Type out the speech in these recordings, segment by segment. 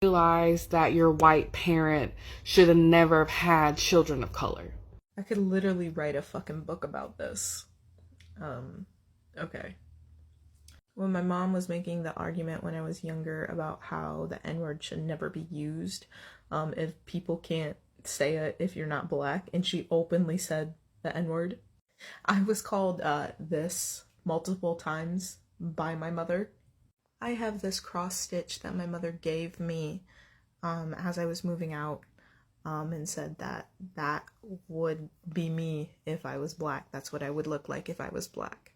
Realize that your white parent should have never have had children of color. I could literally write a fucking book about this. Okay. When my mom was making the argument when I was younger about how the N-word should never be used, if people can't say it if you're not black, and she openly said the N-word, I was called this multiple times by my mother. I have this cross stitch that my mother gave me as I was moving out, and said that that would be me if I was black. That's what I would look like if I was black.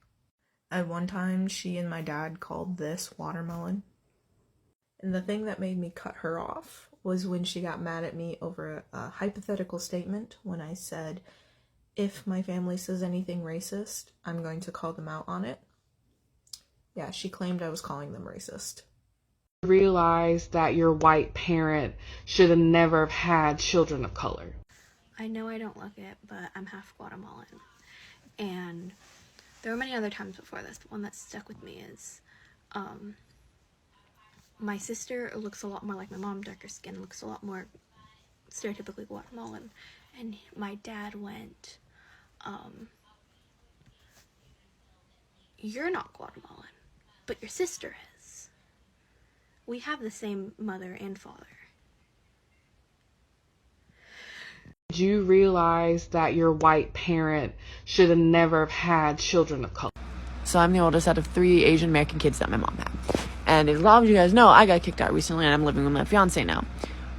At one time, she and my dad called this watermelon. And the thing that made me cut her off was when she got mad at me over a hypothetical statement when I said, if my family says anything racist, I'm going to call them out on it. Yeah, she claimed I was calling them racist. Realize that your white parent should have never have had children of color. I know I don't look it, but I'm half Guatemalan. And there were many other times before this, but one that stuck with me is my sister looks a lot more like my mom, darker skin, looks a lot more stereotypically Guatemalan. And my dad went, you're not Guatemalan, but your sister is. We have the same mother and father. Did you realize that your white parent should have never have had children of color? So I'm the oldest out of 3 Asian American kids that my mom had. And as a lot of you guys know, I got kicked out recently and I'm living with my fiance now.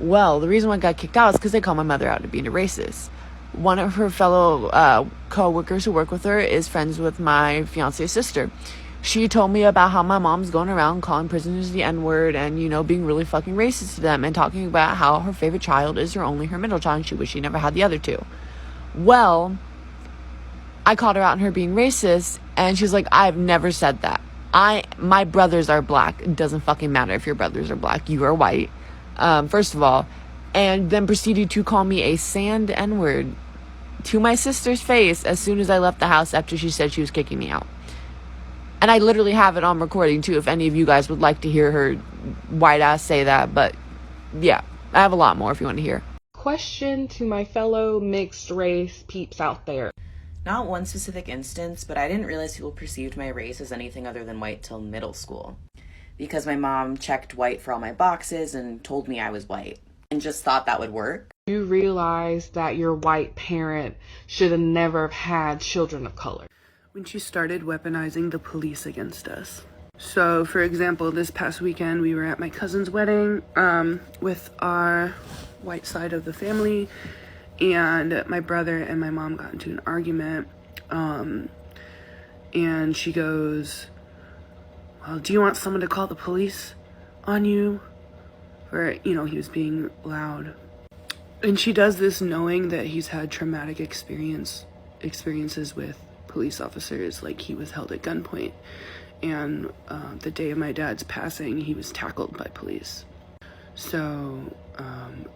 Well, the reason why I got kicked out is because they called my mother out to being a racist. One of her fellow co-workers who work with her is friends with my fiance's sister. She told me about how my mom's going around calling prisoners the N-word and, you know, being really fucking racist to them and talking about how her favorite child is her middle child and she wished she never had the other two. Well, I called her out on her being racist and she's like, I've never said that. My brothers are black. It doesn't fucking matter if your brothers are black. You are white, first of all. And then proceeded to call me a sand N-word to my sister's face as soon as I left the house after she said she was kicking me out. And I literally have it on recording, too, if any of you guys would like to hear her white ass say that. But, yeah, I have a lot more if you want to hear. Question to my fellow mixed race peeps out there. Not one specific instance, but I didn't realize people perceived my race as anything other than white till middle school. Because my mom checked white for all my boxes and told me I was white. And just thought that would work. You realize that your white parent should have never have had children of color. When she started weaponizing the police against us. So, for example, this past weekend we were at my cousin's wedding with our white side of the family, and my brother and my mom got into an argument, and she goes, well, do you want someone to call the police on you? Or, you know, he was being loud. And she does this knowing that he's had traumatic experiences with police officers. Like, he was held at gunpoint, and the day of my dad's passing he was tackled by police. So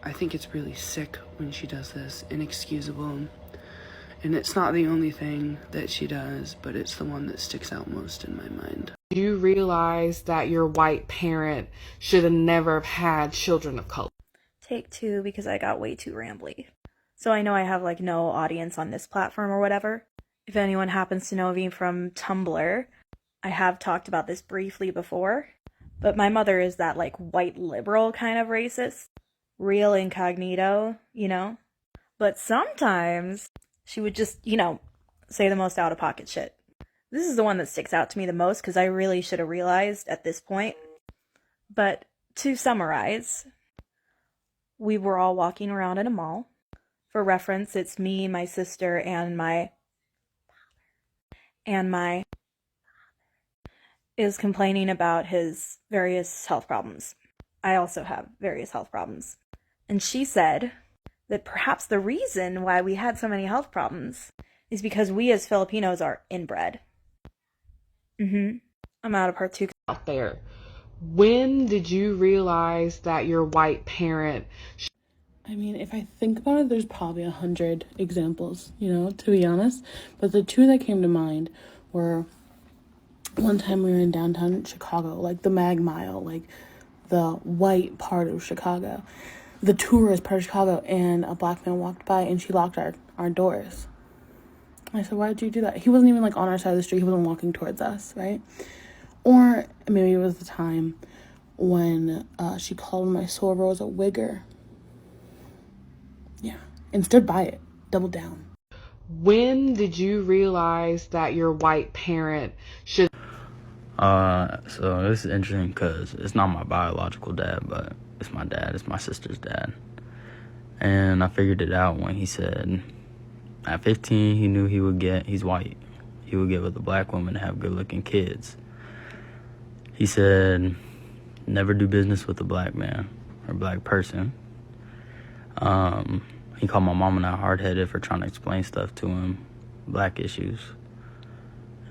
I think it's really sick when she does this, inexcusable, and it's not the only thing that she does, but it's the one that sticks out most in my mind. You realize that your white parent should have never have had children of color. Take 2 because I got way too rambly. So I know I have like no audience on this platform or whatever. If anyone happens to know me from Tumblr, I have talked about this briefly before, but my mother is that like white liberal kind of racist, real incognito, you know? But sometimes she would just, you know, say the most out-of-pocket shit. This is the one that sticks out to me the most because I really should have realized at this point. But to summarize, we were all walking around in a mall. For reference, it's me, my sister, and my is complaining about his various health problems. I also have various health problems. And she said that perhaps the reason why we had so many health problems is because we as Filipinos are inbred. I'm out of part 2. Out there. When did you realize that your white parent... I mean, if I think about it, there's probably 100 examples, you know, to be honest. But the 2 that came to mind were one time we were in downtown Chicago, like the Mag Mile, like the white part of Chicago, the tourist part of Chicago, and a black man walked by and she locked our doors. I said, why did you do that? He wasn't even like on our side of the street. He wasn't walking towards us, right? Or maybe it was the time when she called my soror was a wigger. Yeah, and stood by it, doubled down. When did you realize that your white parent should... So this is interesting because it's not my biological dad, but it's my dad. It's my sister's dad. And I figured it out when he said at 15 he knew he's white. He would get with a black woman and have good-looking kids. He said never do business with a black man or black person. He called my mom and I hard-headed for trying to explain stuff to him, black issues.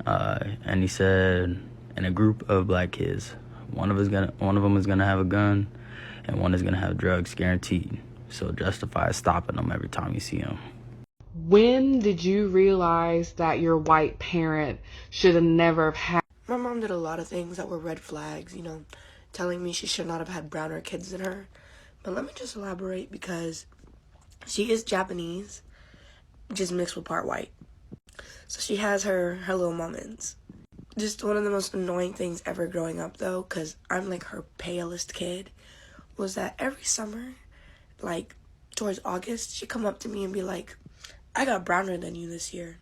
And he said, in a group of black kids, one of them is gonna have a gun, and one is gonna have drugs, guaranteed. So justify stopping them every time you see them. When did you realize that your white parent should have never have had... My mom did a lot of things that were red flags, telling me she should not have had browner kids than her. But let me just elaborate, because she is Japanese, just mixed with part white. So she has her little moments. Just one of the most annoying things ever growing up, though, because I'm like her palest kid, was that every summer, like towards August, she'd come up to me and be like, I got browner than you this year.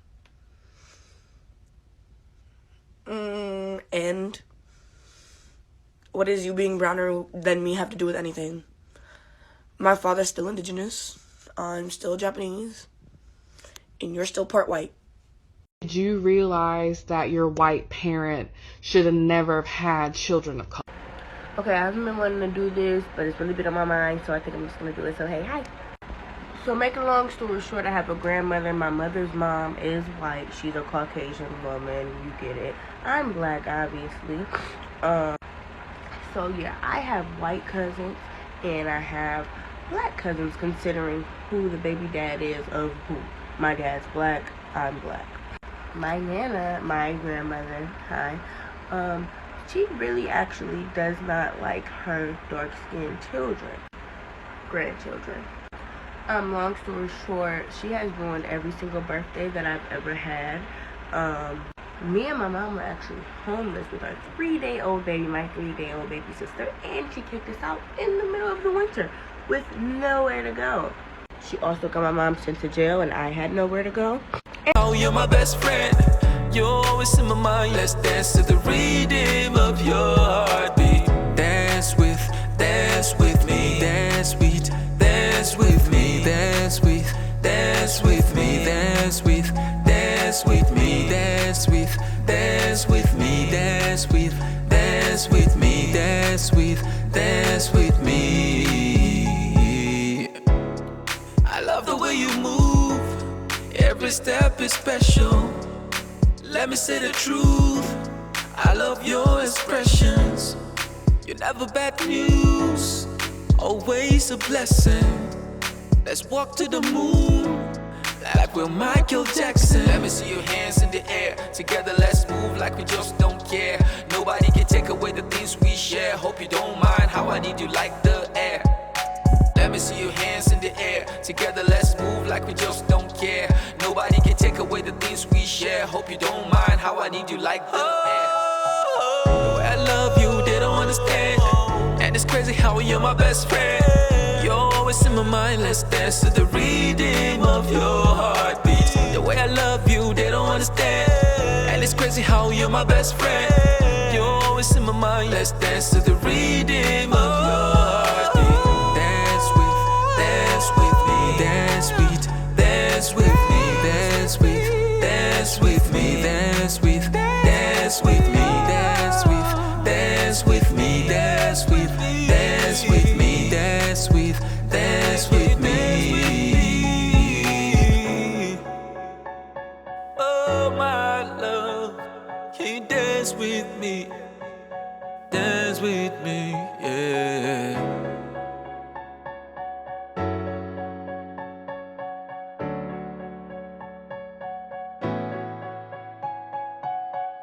And what does you being browner than me have to do with anything? My father's still indigenous, I'm still Japanese, and you're still part white. Did you realize that your white parent should have never have had children of color? Okay, I haven't been wanting to do this, but it's really been on my mind, so I think I'm just going to do it. So, hey, hi. So, make a long story short, I have a grandmother. My mother's mom is white. She's a Caucasian woman. You get it. I'm black, obviously. So, yeah, I have white cousins, and I have black cousins, considering who the baby dad is of who. My dad's black. I'm black. My Nana, my grandmother, hi, she really actually does not like her dark-skinned grandchildren. Long story short, she has ruined every single birthday that I've ever had. Me and my mom were actually homeless with our 3-day-old baby, my 3-day-old baby sister, and she kicked us out in the middle of the winter with nowhere to go. She also got my mom sent to jail, and I had nowhere to go. Oh, you're my best friend. You're always in my mind. Let's dance to the rhythm of your heartbeat. Dance with me. Dance with me. Dance with me. Dance with me. Dance with me. Dance with me. Dance with me. Dance with me. Dance with me. I love the way you move. Every step is special. Let me say the truth. I love your expressions. You're never bad news, always a blessing. Let's walk to the moon like we're Michael Jackson. Let me see your hands in the air. Together let's move like we just don't care. Nobody can take away the things we share. Hope you don't mind how I need you like the air. Let me see your hands in the air. Together let's move like we just don't care. Nobody can take away the things we share. Hope you don't mind how I need you like the air. The way I love you, they don't understand. And it's crazy how you're my best friend. You're always in my mind. Let's dance to the rhythm of your heartbeat. The way I love you, they don't understand. And it's crazy how you're my best friend. You're always in my mind. Let's dance to the rhythm of your heartbeat. Dance with me, dance with me, dance with me, dance with me, dance with me, dance with me, dance with me, dance with me. Oh my love, can you dance with me? Dance with me, yeah.